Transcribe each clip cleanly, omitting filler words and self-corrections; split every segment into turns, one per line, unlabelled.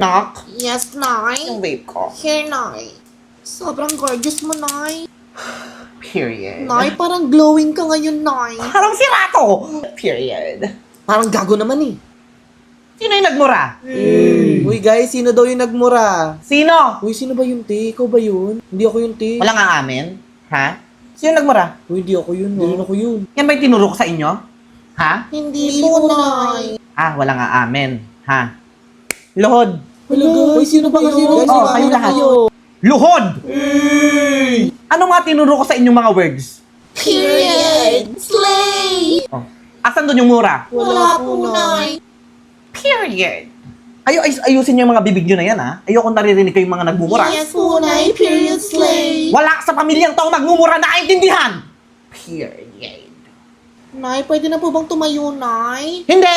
Knock?
Yes, Nay.
Yung vape ko.
Here, Nay. Sobrang gorgeous mo, Nay.
Period.
Nay, parang glowing ka ngayon, Nay.
Parang sira to! Period.
Parang gago naman eh.
Sino yung nagmura?
Uy guys, sino daw yung nagmura?
Sino?
Uy, sino ba yung te? Ikaw ba yun? Hindi ako yung te.
Walang aamin? Ha? Sino nagmura?
Uy, hindi ako yun. Hindi ako yun.
Yan ba yung tinuro ko sa inyo? Ha?
Hindi po, Nay.
Ah, walang aamin. Ha? Luhod.
Wala guys. Uy, sino ba yun? Guys,
Oh,
sino
kayo
ba
lahat.
kayo?
Luhod! Ano mga tinuro ko sa inyong mga words?
Period. Slay.
Oh. Asan doon yung mura?
Wala po, Nay.
Period. Ayusin niyo yung mga bibig nyo na yan, ha? Ayoko naririnig kayong mga nagmumura.
Yes po, Nay. Period. Slay.
Wala sa pamilyang to magmumura, nakaintindihan! Period.
Nay, pwede na po bang tumayo, Nay?
Hindi!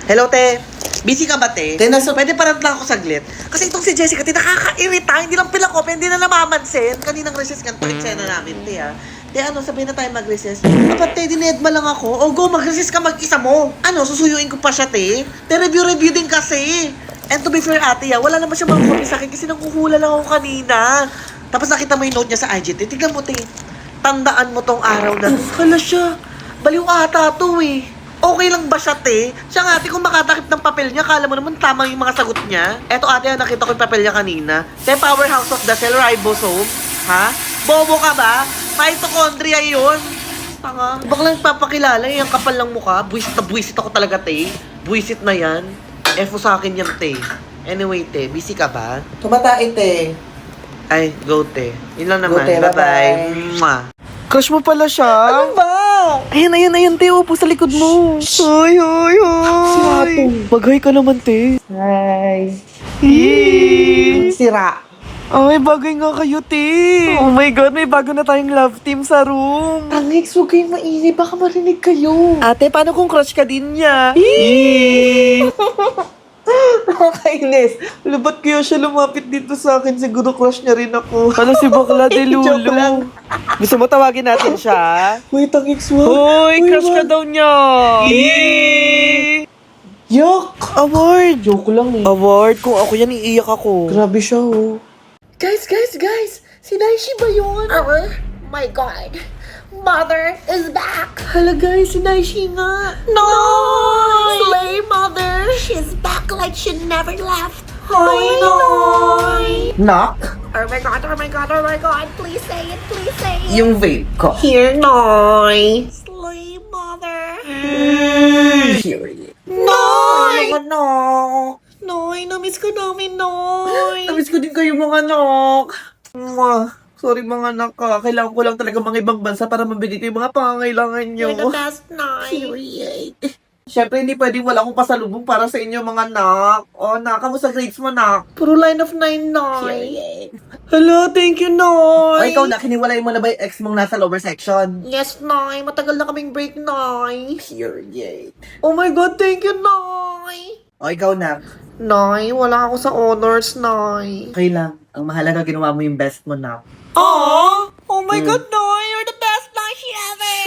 Hello, te. Busy ka ba, te?
Te, nasa-
Pwede parang lang ako saglit. Kasi itong si Jessica, te, nakaka-irita. Hindi lang pilakopya, hindi na namamansin. Kaninang recess ganito, eksena namin, te, ha. Te, ano, sabihin na tayo mag-recess. Dapat, te, dinedma lang ako. O, go, mag-recess ka mag-isa mo. Ano, susuyuin ko pa siya, te. Te, review din kasi. And to be fair, ate, wala naman siya mga copy sa akin kasi nangkuhula lang ako kanina. Tapos nakita mo yung note niya sa IG, te. Tignan mo, te. Tandaan mo tong araw na, hala siya. Baliw ata to, eh. Okay lang ba siya, te? Siya nga, ate, kung makatakip ng papel niya, kala mo naman tama yung mga sagot niya. Eto, ate, nakita ko yung papel niya kanina. Te, powerhouse of the cell, ribosome. Ha? Bobo ka ba? Mitochondria yun. Tanga. Baklang papakilala, yung kapal ng mukha. Buwisit ako talaga, te. Buwisit na yan. F sa akin yan, te. Anyway, te, busy ka ba?
Tumatain te.
Ay, go, te. Yun lang naman.
Go, te.
Bye-bye.
Bye-bye.
Mwah.
Crush mo pala siya? Ano ba? Ayan, te. Upo sa likod mo. Hoy. Sirato. Mag-hi ka naman, te.
Hi.
Sira. Ay, bagay nga kayo, te. Oh my God, may bago na tayong love team sa room. Tangix, huwag kayong maingay. Baka marinig kayo. Ate, paano kung crush ka din niya? Nakakainis. Ba't kaya siya lumapit dito sa akin? Siguro crush niya rin ako. Ano si Bakla de
Joke
Lulu?
lang.
Gusto mo tawagin natin siya? Wait, tangix, wag. Hoy, crush ka daw niya. Yuck! Award! Joke lang eh. Award? Kung ako yan, iiyak ako. Grabe siya, oh.
Guys! Si Naishi ba yun? Oh my God. Mother is back.
Hala guys, si Naishi nga.
No! Slay, Mother. She's back like she never left.
Hi,
Noy.
Knock?
Oh my God. Please say it.
Yung vape ko.
Here, Noy. Slay, Mother.
Period.
Noy!
Ano?
Noy, namiss ka namin, Noy.
Namiss ko din kayo mga anak. Mwah. Sorry mga anak ka. Kailangan ko lang talaga mga ibang bansa para mabigay ko yung mga pangangailangan nyo.
You're the best, Noy.
Period. Siyempre, hindi pwedeng wala akong pasalubong para sa inyo mga anak. O, anak, kamusta grades mo, anak?
Puro line of 9, Noy.
Period.
Hello, thank you,
O,
Noy.
ikaw na, kiniwalay mo na ba yung ex mong nasa lower section?
Yes, Noy. Matagal na kaming break, Noy.
Period.
Oh my God, thank you, Noy.
O, ikaw na.
Noy, wala ako sa honors, Noy.
Okay lang. Ang mahalaga, ginawa mo yung best mo na.
Aww. Oh my God, Noy. You're the best Naishi ever.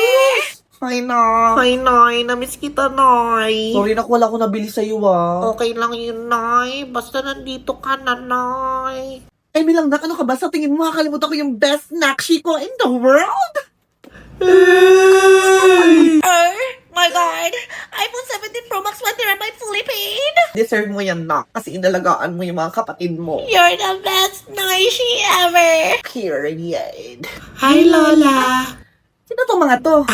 Hi, na.
Hi, Noy. Namiss kita, Noy.
Sorry na wala ko nabili sa'yo, ah.
Okay lang yun, Noy. Basta nandito ka na, Noy.
Ay, bilang na, ano ka ba? Sa tingin mo, makakalimutan ko yung best nakshi ko in the world?
Oh my God. iPhone 17 Pro Max 1 TB fully paid.
Deserve mo yan, nak. Kasi inalagaan mo yung mga kapatid mo.
You're the best Naishi ever.
Period.
Hi, Lola.
Sino tong mga to?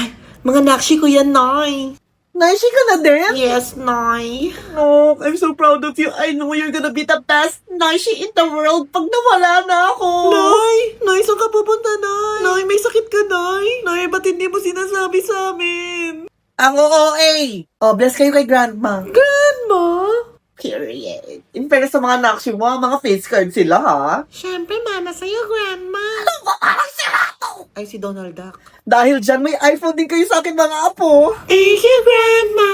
Mga nakshi ko yan, Noy.
Naishi ka na din?
Yes, Noy.
No, I'm so proud of you. I know you're gonna be the best Naishi in the world pag nawala na ako.
Noy, saan ka pupunta, Noy? Noy, may sakit ka, Noy. Noy, ba't hindi mo sinasabi sa amin?
Ang OOA. Oh, bless kayo kay grandma.
Grandma?
Period. In fairness sa mga nakshi mo, mga face card sila, ha?
Siyempre, mama sa'yo, grandma.
Parang sirato.
Ay, si Donald Duck.
Dahil dyan, may iPhone din kayo sa akin, mga apo.
Thank you, grandma.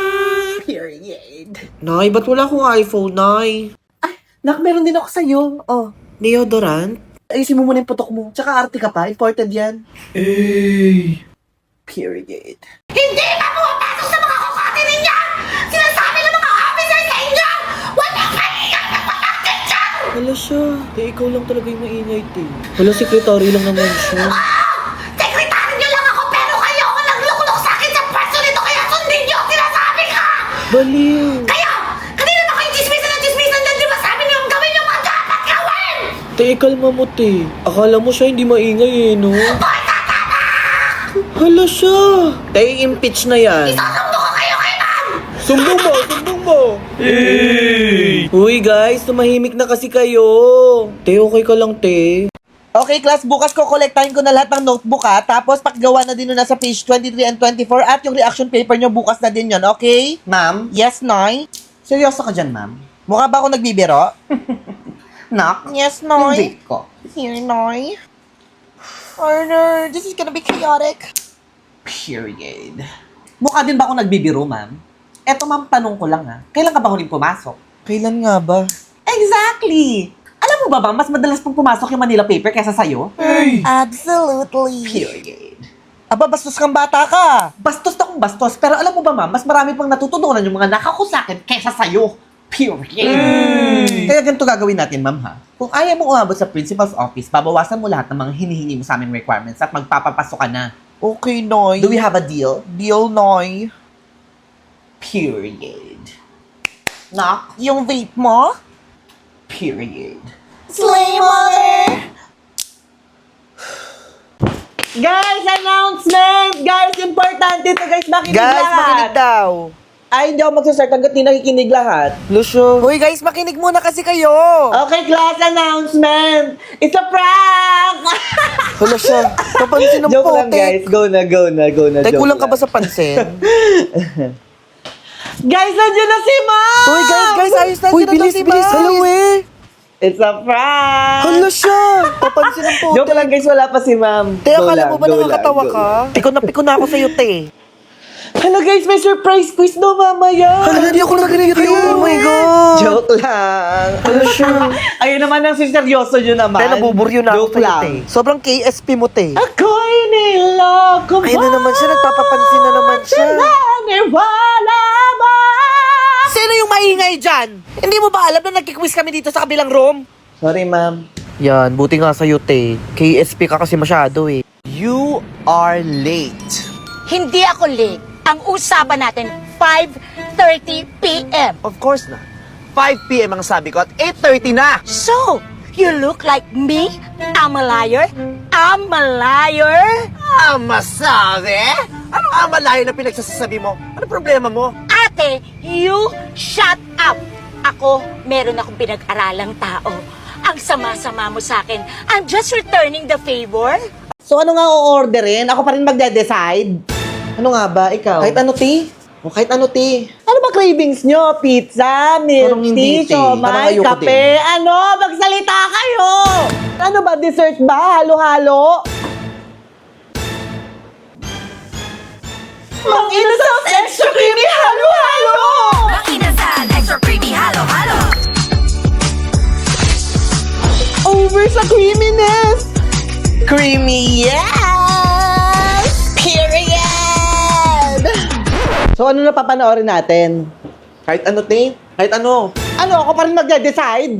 Period.
Noy, ba't wala akong iPhone, Noy?
Nak, meron din ako sa'yo. Oh,
Deodorant?
ayusin mo muna yung putok mo. Tsaka arte ka pa, important yan. Period.
Hindi pa pumapasok sa mga kukote ninyo! Sinasabi ng mga officer sa inyo!
Hala siya. Ikaw lang talaga yung maingay, te. Wala, sekretary lang naman siya.
Sekretary niyo lang ako, pero kayo ang nagluklok sa akin sa pwesto nito, kaya sundin niyo ang sinasabi ka!
Baliw.
Kaya, kanina na kayo chismisan dyan, di ba sabi niyo ang gawin niyo mga dapat gawin?
Te, kalma mo, te. Akala mo siya hindi maingay, eh, no? Hala siya. Te, impeach na yan.
Sasundo ko kayo kay ma'am!
Sumbong mo! Sumbong mo! Hey! Uy, guys, tumahimik na kasi kayo. Te, okay ka lang, te.
Okay, class, bukas ko kolektahin ko na lahat ng notebook ha. Tapos pakgawa na din nun sa page 23 and 24 at yung reaction paper nyo bukas na din yun, okay? Ma'am? Yes, Noy? Seryoso ka dyan, ma'am? Mukha ba ako nagbibiro? Knock?
Yes,
Yung
Noy.
vape ko.
Here, Noy. Order, this is gonna be chaotic.
Period. Mukha din ba ako nagbibiro, ma'am? Eto, ma'am, tanong ko lang ha. Kailan ka ba huling pumasok?
Kailan nga ba?
Exactly! Alam mo ba bang mas madalas pang pumasok yung Manila paper kaysa sa'yo?
Absolutely.
Period.
Aba, bastos kang bata ka.
Bastos na kung bastos, pero alam mo ba ma'am, mas marami pang natututunan yung mga nakako sa akin kaysa sa'yo. Period. Kaya ganito gagawin natin, ma'am ha. Kung ayaw mo umabot sa principal's office, babawasan mo lahat ng mga hinihingi mo sa aming requirements at magpapapasok ka na.
Okay, Noy.
Do we have a deal?
Deal, Noy.
Period. Knock.
Yung vape mo?
Period.
Slay mother!
Guys, announcement! Guys, importante ito guys, makinig
Guys,
lahat.
makinig daw.
Ay, hindi ako magsasart hanggat di nakikinig lahat.
Lucio. Uy, guys, makinig muna kasi kayo.
Okay, class announcement! It's a prank!
Hala siya. Papansin ng
Joke lang guys,
potek.
go na.
Tay,
joke
kulang ka
lang.
ba sa pansin?
Guys, nandiyan na si Ma'am!
Uy, guys, ayos na.
Uy,
Sino
bilis,
to si
bilis.
Ma'am?
Hello,
eh.
It's a prank!
Hala siya. Papansin ng potek.
Joke lang guys, wala pa si Ma'am.
Te,
Go
akala
lang,
mo ba
go
nakakatawa
lang, go
ka?
lang.
Piko na ako sa'yo, te.
Hello guys, may surprise quiz no mamaya!
Hala, di ako nag-read Oh my God.
Joke lang!
Hala siya.
Ayun naman ang seryoso nyo naman.
Te, nabuburyo na ako
Joke
sa'yo,
lang.
te. Sobrang KSP mo, te.
Ako'y niloko mo.
Ayun na naman siya, nagpapapansin na naman siya.
Naniwala ba?
Sino yung maingay dyan? Hindi mo ba alam na nagkiquiz kami dito sa kabilang room?
Sorry, ma'am.
Yan, buti nga sa'yo, te. KSP ka kasi masyado, eh. You are late.
Hindi ako late. Ang usapan natin, 5:30 p.m.
Of course na. 5 p.m. ang sabi ko at 8:30 na.
So, you look like me? I'm a liar? I'm a liar?
Masabi? Ano amalayo na pinagsasabi mo? Ano problema mo?
Ate, you shut up! Ako, meron akong pinag-aralang tao. Ang sama-sama mo sa akin. I'm just returning the favor.
So ano nga o-orderin? Ako pa rin magde-decide. Ano nga ba? Ikaw?
Kahit ano, te.
O kahit ano, ti. Ano ba cravings nyo? Pizza, milk
Parang hindi,
tea,
ti. Parang
siomay,
ayoko,
kape? Ano? Magsalita kayo! Ano ba? Dessert ba? Halo-halo? Mang Inasal Extra Creamy Halo-halo!
Inasal Extra Creamy Halo Halo.
Over sa creaminess! Creamy, yes! Period! So, ano na papanoorin natin? Kahit ano, te? Kahit ano? Ano, ako pa rin magde-decide?